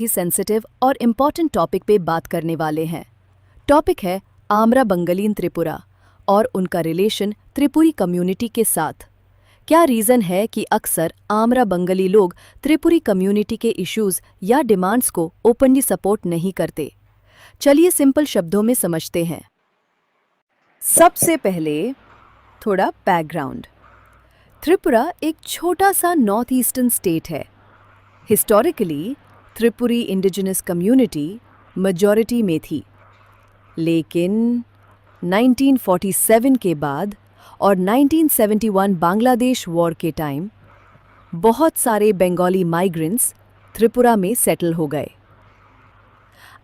ही sensitive और important topic पे बात करने वाले हैं। टॉपिक है आम्रा बंगालीन त्रिपुरा और उनका रिलेशन त्रिपुरी कम्युनिटी के साथ। क्या रीज़न है कि अक्सर आम्रा बंगाली लोग त्रिपुरी कम्युनिटी के इश्यूज या डिमांड्स को ओपनली सपोर्ट नहीं करते? चलिए सिंपल शब्दों में समझते हैं। सबसे पहले थोड़ा बैकग्राउंड। त्रिपुरा एक छोटा सा नॉर्थ ईस्टर्न स्टेट है। Historically Tripuri indigenous community majority में थी, लेकिन 1947 के बाद और 1971 बांग्लादेश वॉर के टाइम बहुत सारे बंगाली माइग्रेंट्स त्रिपुरा में सेटल हो गए।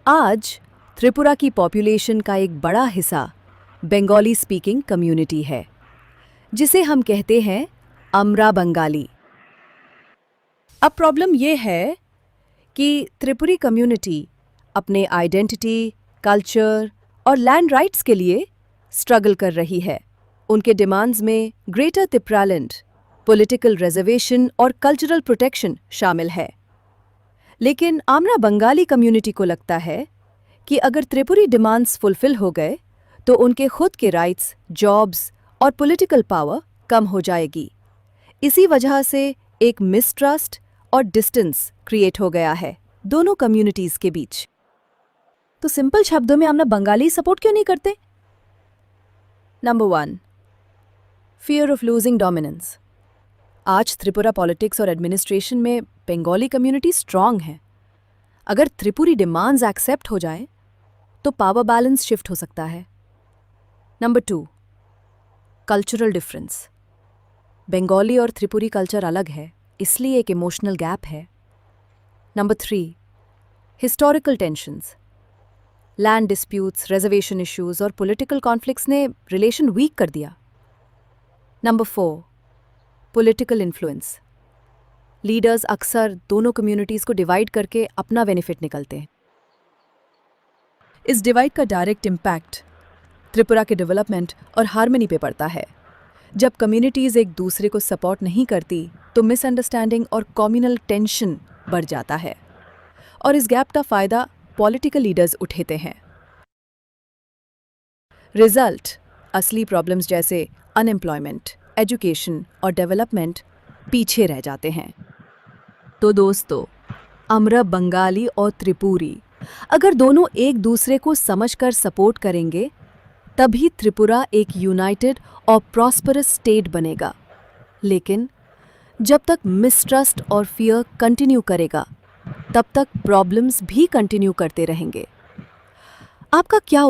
आज त्रिपुरा की पॉपुलेशन का एक बड़ा हिस्सा बंगाली स्पीकिंग कम्युनिटी है, जिसे हम कहते हैं अमरा बंगाली। अब प्रॉब्लम ये है कि त्रिपुरी कम्युनिटी अपने आइडेंटिटी, कल्चर और लैंड राइट्स के लिए स्ट्रगल कर रही है। उनके डिमांड्स में ग्रेटर त्रिपुरालैंड, पॉलिटिकल रिजर्वेशन और कल्चरल प्रोटेक्शन शामिल है। लेकिन आम्रा बंगाली कम्युनिटी को लगता है कि अगर त्रिपुरी डिमांड्स फुलफिल हो गए तो उनके खुद के राइट्स, जॉब्स और पॉलिटिकल पावर कम हो जाएगी। इसी वजह से एक मिसट्रस्ट और डिस्टेंस क्रिएट हो गया है दोनों कम्युनिटीज के बीच। तो सिंपल शब्दों में आम्रा बंगाली सपोर्ट क्यों नहीं करते? Number 1, fear of losing dominance. आज त्रिपुरा पॉलिटिक्स और एडमिनिस्ट्रेशन में बंगाली कम्युनिटी स्ट्रांग है। अगर त्रिपुरी डिमांड्स एक्सेप्ट हो जाए तो पावर बैलेंस शिफ्ट हो सकता है। Number 2, cultural difference. बंगाली और त्रिपुरी कल्चर अलग है, इसलिए एक इमोशनल गैप है। Number 3, historical tensions. Land disputes, reservation issues और पॉलिटिकल कॉन्फ्लिक्ट्स ने रिलेशन वीक कर दिया। Number 4, political influence. लीडर्स अक्सर दोनों कम्युनिटीज को डिवाइड करके अपना बेनिफिट निकलते हैं। इस डिवाइड का डायरेक्ट इम्पैक्ट त्रिपुरा के डेवलपमेंट और हार्मनी पे पड़ता है। जब कम्युनिटीज एक दूसरे को सपोर्ट नहीं करती तो मिसअंडरस्टैंडिंग और कम्युनल टेंशन बढ़ जाता है, और इस गैप का फायदा पॉलिटिकल लीडर्स उठाते हैं। रिजल्ट, असली प्रॉब्लम्स जैसे अनएम्प्लॉयमेंट, एजुकेशन और डेवलपमेंट पीछे रह जाते हैं। तो दोस्तों, अमरा बंगाली और त्रिपुरी अगर दोनों एक दूसरे को समझकर सपोर्ट करेंगे तभी त्रिपुरा एक यूनाइटेड और प्रॉस्परस स्टेट बनेगा। लेकिन जब तक मिसट्रस्ट और फियर कंटिन्यू करेगा तब तक प्रॉब्लम्स भी कंटिन्यू करते रहेंगे। आपका क्या